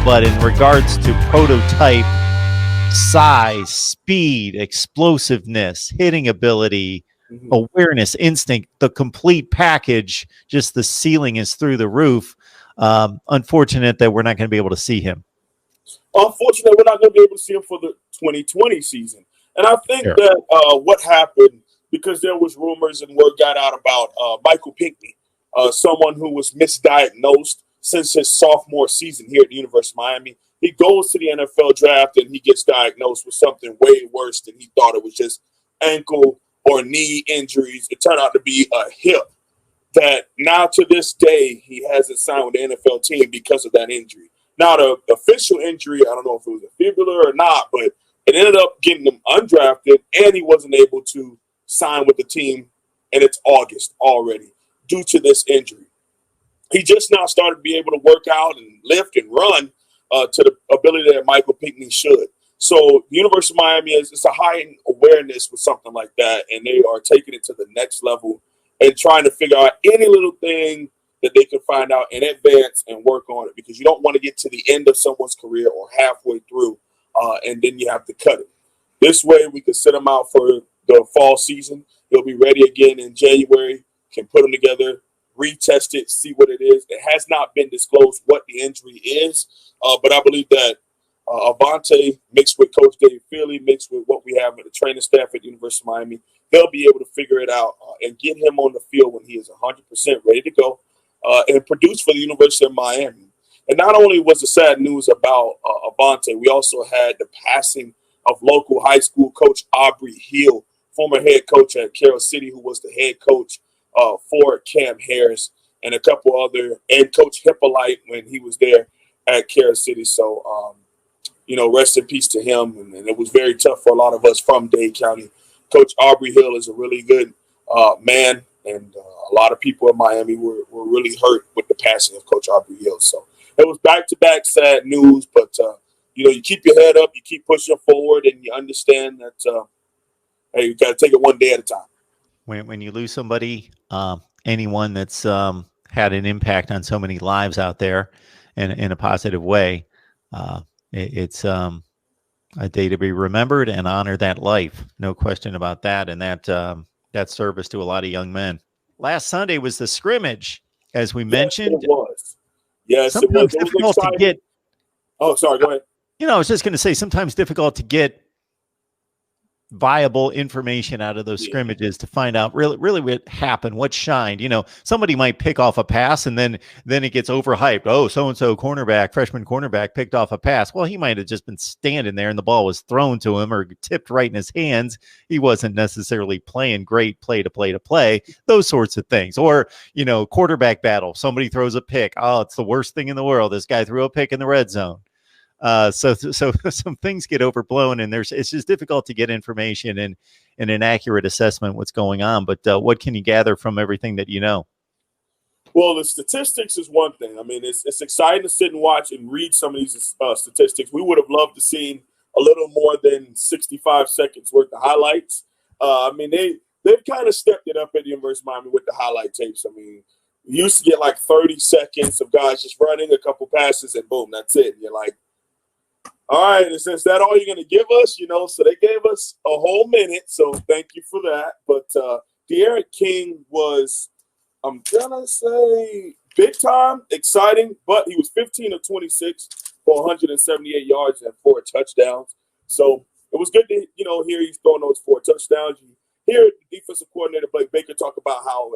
but in regards to prototype size, speed, explosiveness, hitting ability, awareness, instinct, the complete package, just the ceiling is through the roof. Unfortunate that we're not going to be able to see him. Unfortunately, we're not going to be able to see him for the 2020 season. And I think Sure. that what happened, because there was rumors and word got out about Michael Pinckney, someone who was misdiagnosed since his sophomore season here at the University of Miami. He goes to the NFL draft and he gets diagnosed with something way worse than he thought. It was just ankle or knee injuries. It turned out to be a hip that now to this day he hasn't signed with the NFL team because of that injury. Now, the official injury, I don't know if it was a fibula or not, but it ended up getting him undrafted, and he wasn't able to sign with the team, and it's August already due to this injury. He just now started to be able to work out and lift and run to the ability that Michael Pinckney should. So the University of Miami it's a high awareness with something like that, and they are taking it to the next level and trying to figure out any little thing that they can find out in advance and work on it, because you don't want to get to the end of someone's career or halfway through and then you have to cut it. This way we can set them out for the fall season. They'll be ready again in January, can put them together, retest it, see what it is. It has not been disclosed what the injury is, but I believe that AVANTAE mixed with Coach Dave Feely, mixed with what we have at the training staff at the University of Miami, they'll be able to figure it out and get him on the field when he is 100% ready to go. And produced for the University of Miami. And not only was the sad news about AVANTAE, we also had the passing of local high school coach Aubrey Hill, former head coach at Carroll City, who was the head coach for Cam Harris and a couple other, and Coach Hippolyte when he was there at Carroll City. So, rest in peace to him. And it was very tough for a lot of us from Dade County. Coach Aubrey Hill is a really good man. And a lot of people in Miami were really hurt with the passing of Coach Aubrey Hill. So it was back-to-back sad news, but, you keep your head up, you keep pushing forward, and you understand that, hey, you got to take it one day at a time. When you lose somebody, anyone that's had an impact on so many lives out there in a positive way, it's a day to be remembered and honor that life. No question about that. And that service to a lot of young men. Last Sunday was the scrimmage, as we mentioned. It was. Yes, sometimes it was difficult to get. Oh, sorry, go ahead. I was just going to say, sometimes difficult to get viable information out of those scrimmages to find out really what happened, what shined. Somebody might pick off a pass and then it gets overhyped. Oh, so-and-so freshman cornerback picked off a pass. Well, he might have just been standing there and the ball was thrown to him or tipped right in his hands. He wasn't necessarily playing great play to play, those sorts of things. Or, quarterback battle. Somebody throws a pick. Oh, it's the worst thing in the world. This guy threw a pick in the red zone. So some things get overblown, and it's just difficult to get information and an accurate assessment what's going on. But what can you gather from everything that you know? Well, the statistics is one thing. I mean, it's exciting to sit and watch and read some of these statistics. We would have loved to seen a little more than 65 seconds worth of highlights. They've kind of stepped it up at the University of Miami with the highlight tapes. I mean, you used to get like 30 seconds of guys just running a couple passes and boom, that's it. And you're like, all right, and since that all you're going to give us, so they gave us a whole minute, so thank you for that. But De'Aaron King was, I'm going to say, big time, exciting, but he was 15 of 26 for 178 yards and 4 touchdowns. So it was good to, hear he's throwing those 4 touchdowns. You hear the defensive coordinator, Blake Baker, talk about how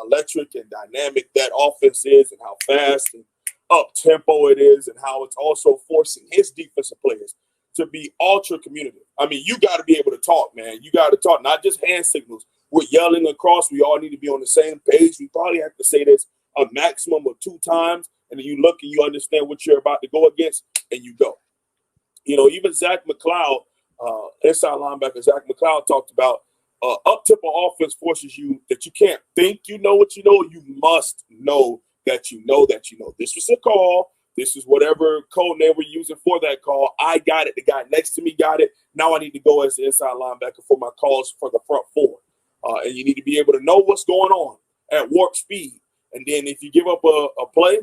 electric and dynamic that offense is and how fast and up-tempo it is, and how it's also forcing his defensive players to be ultra communicative. I mean, you got to be able to talk, man. You got to talk, not just hand signals. We're yelling across. We all need to be on the same page. We probably have to say this a maximum of 2 times, and then you look and you understand what you're about to go against, and you go. Even Zach McCloud, inside linebacker Zach McCloud, talked about up-tempo offense forces you that you can't think you know what you know. You must know that you know that you know. This was a call. This is whatever code name we're using for that call. I got it. The guy next to me got it. Now I need to go as the inside linebacker for my calls for the front 4. And you need to be able to know what's going on at warp speed. And then if you give up a play,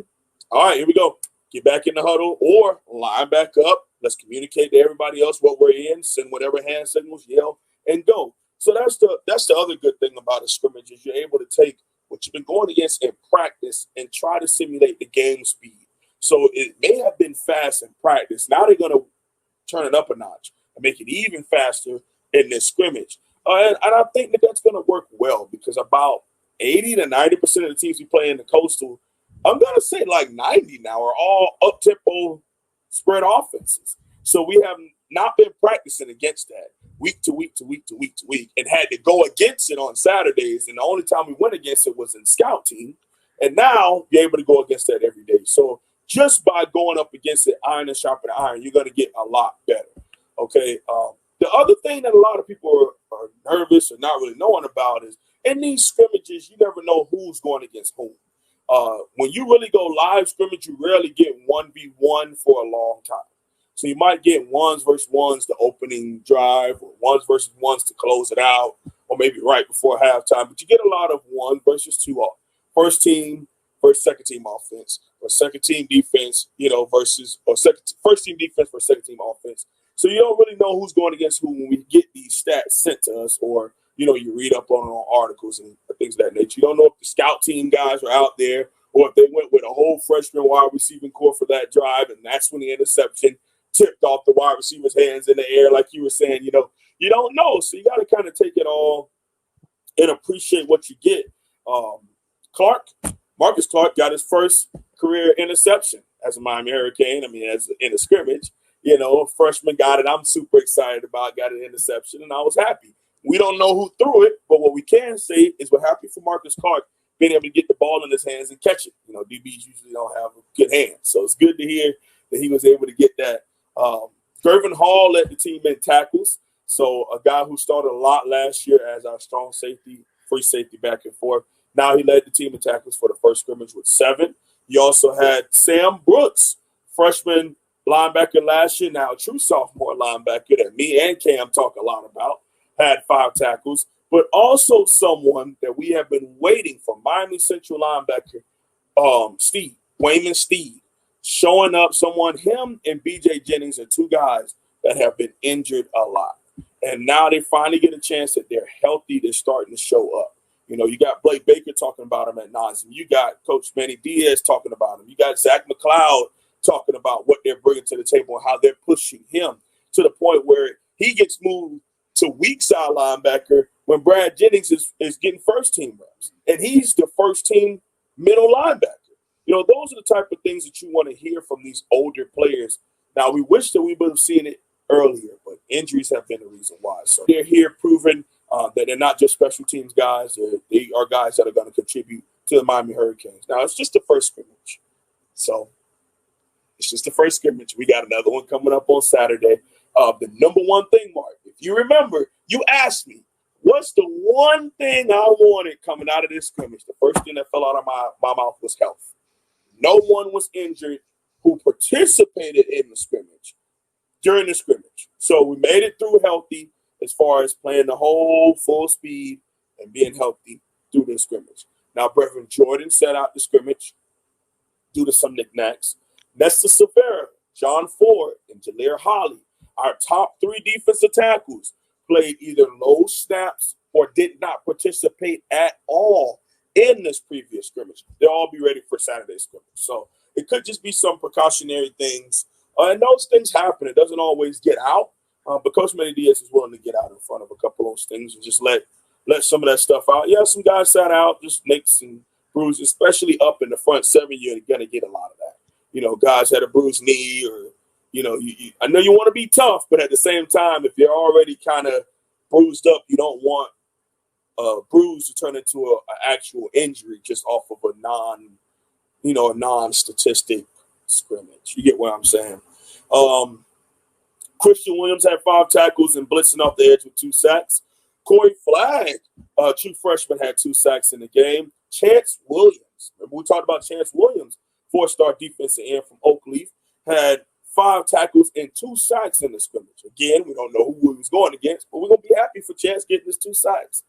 all right, here we go. get back in the huddle, or line back up. Let's communicate to everybody else what we're in, send whatever hand signals, yell, and go. So that's the other good thing about a scrimmage is you're able to take what you've been going against in practice and try to simulate the game speed. So it may have been fast in practice. Now they're going to turn it up a notch and make it even faster in this scrimmage. And I think that that's going to work well because about 80 to 90% of the teams we play in the Coastal, I'm going to say like 90 now, are all up-tempo spread offenses. So we have not been practicing against that week to week to week to week to week and had to go against it on Saturdays. And the only time we went against it was in scout team. And now you're able to go against that every day. So just by going up against it, iron and sharpen iron, you're going to get a lot better. Okay. The other thing that a lot of people are nervous or not really knowing about is in these scrimmages, you never know who's going against whom. When you really go live scrimmage, you rarely get 1v1 for a long time. So you might get ones versus ones the opening drive, or ones versus ones to close it out, or maybe right before halftime. But you get a lot of 1 versus 2 first team versus second team offense, or second team defense, versus first team defense versus second team offense. So you don't really know who's going against who when we get these stats sent to us, or you read up on articles and things of that nature. You don't know if the scout team guys are out there, or if they went with a whole freshman wide receiving core for that drive, and that's when the interception tipped off the wide receiver's hands in the air, like you were saying. You don't know, so you got to kind of take it all and appreciate what you get. Marcus Clark got his first career interception as a Miami Hurricane. As in a scrimmage, a freshman got it. I'm super excited about. Got an interception, and I was happy. We don't know who threw it, but what we can say is we're happy for Marcus Clark being able to get the ball in his hands and catch it. DBs usually don't have a good hand, so it's good to hear that he was able to get that. Gervin Hall led the team in tackles, so a guy who started a lot last year as our strong safety, free safety back and forth. Now he led the team in tackles for the first scrimmage with 7. You also had Sam Brooks, freshman linebacker last year, now a true sophomore linebacker that me and Cam talk a lot about, had 5 tackles, but also someone that we have been waiting for, Miami Central linebacker, Waymon Steve, showing up. Him and BJ Jennings are 2 guys that have been injured a lot. And now they finally get a chance that they're healthy. They're starting to show up. You got Blake Baker talking about him at nauseam. You got Coach Manny Diaz talking about him. You got Zach McLeod talking about what they're bringing to the table and how they're pushing him to the point where he gets moved to weak side linebacker when Brad Jennings is getting first team reps. And he's the first team middle linebacker. Those are the type of things that you want to hear from these older players. Now, we wish that we would have seen it earlier, but injuries have been the reason why. So they're here proving that they're not just special teams guys. They are guys that are going to contribute to the Miami Hurricanes. Now, it's just the first scrimmage. So it's just the first scrimmage. We got another one coming up on Saturday. The number one thing, Mark, if you remember, you asked me, what's the one thing I wanted coming out of this scrimmage? The first thing that fell out of my mouth was health. No one was injured who participated in the scrimmage during the scrimmage. So we made it through healthy as far as playing the whole full speed and being healthy through the scrimmage. Now, Brevin Jordan sat out the scrimmage due to some knickknacks. Nesta Severa, John Ford, and Jalir Holly, our top 3 defensive tackles, played either low snaps or did not participate at all in this previous scrimmage. They'll all be ready for Saturday's scrimmage. So it could just be some precautionary things. And those things happen. It doesn't always get out. But Coach Manny Diaz is willing to get out in front of a couple of those things and just let some of that stuff out. Yeah, some guys sat out, just nicks and bruises, especially up in the front 7. You're going to get a lot of that. Guys had a bruised knee or, I know you want to be tough, but at the same time, if you're already kind of bruised up, you don't want a bruise to turn into an actual injury just off of a non-statistic scrimmage. You get what I'm saying? Christian Williams had 5 tackles and blitzing off the edge with 2 sacks. Corey Flagg, true freshman, had 2 sacks in the game. Chance Williams, remember we talked about Chance Williams, 4-star defensive end from Oakleaf, had 5 tackles and 2 sacks in the scrimmage. Again, we don't know who he was going against, but we're going to be happy for Chance getting his 2 sacks.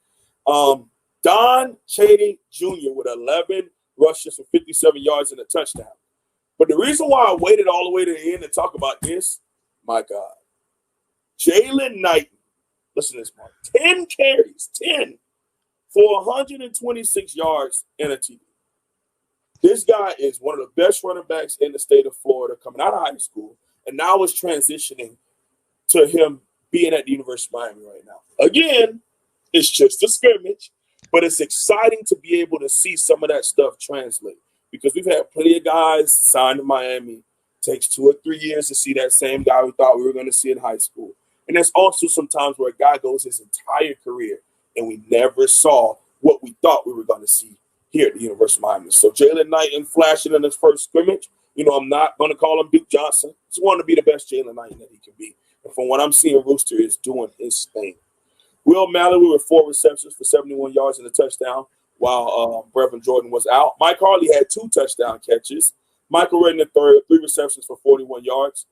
Don Chaney Jr. with 11 rushes for 57 yards and a touchdown. But the reason why I waited all the way to the end to talk about this, my God, Jaylen Knight, listen to this, Mark, 10 carries, 10 for 126 yards and a TD. This guy is one of the best running backs in the state of Florida coming out of high school, and now is transitioning to him being at the University of Miami right now. Again, it's just a scrimmage, but it's exciting to be able to see some of that stuff translate because we've had plenty of guys signed to Miami. It takes 2 or 3 years to see that same guy we thought we were going to see in high school. And there's also sometimes where a guy goes his entire career and we never saw what we thought we were going to see here at the University of Miami. So Jaylen Knight and flashing in his first scrimmage, you know, I'm not going to call him Duke Johnson. Just want to be the best Jaylen Knight that he can be. And from what I'm seeing, Rooster is doing his thing. Will Mallory with 4 receptions for 71 yards and a touchdown while Brevin Jordan was out. Mike Harley had 2 touchdown catches. Michael Redden III, 3 receptions for 41 yards.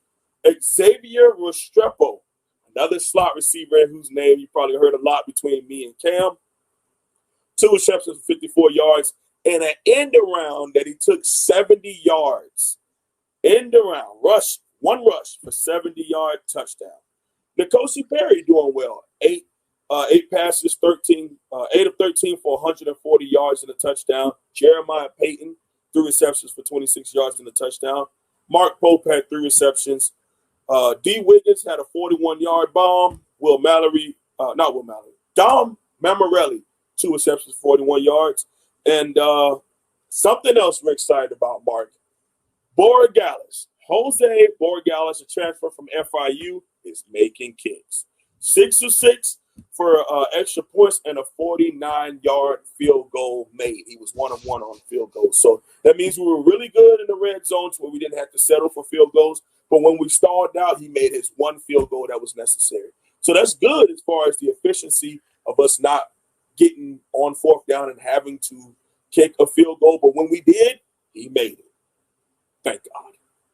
Xavier Restrepo, another slot receiver whose name you probably heard a lot between me and Cam. 2 receptions for 54 yards and an end around that he took 70 yards. End around, rush, 1 rush for 70-yard touchdown. N'Kosi Perry doing well. 8 passes, 8 of 13 for 140 yards and a touchdown. Jeremiah Payton, 3 receptions for 26 yards and a touchdown. Mark Pope had 3 receptions. D. Wiggins had a 41-yard bomb. Dom Mammarelli, 2 receptions, 41 yards. And something else we're excited about, Mark. Borregales. Jose Borregales, a transfer from FIU, is making kicks. 6 of 6 for extra points and a 49-yard field goal made. He was 1 of 1 on field goals. So that means we were really good in the red zones where we didn't have to settle for field goals. But when we stalled out, he made his 1 field goal that was necessary. So that's good as far as the efficiency of us not getting on 4th down and having to kick a field goal. But when we did, he made it. Thank God.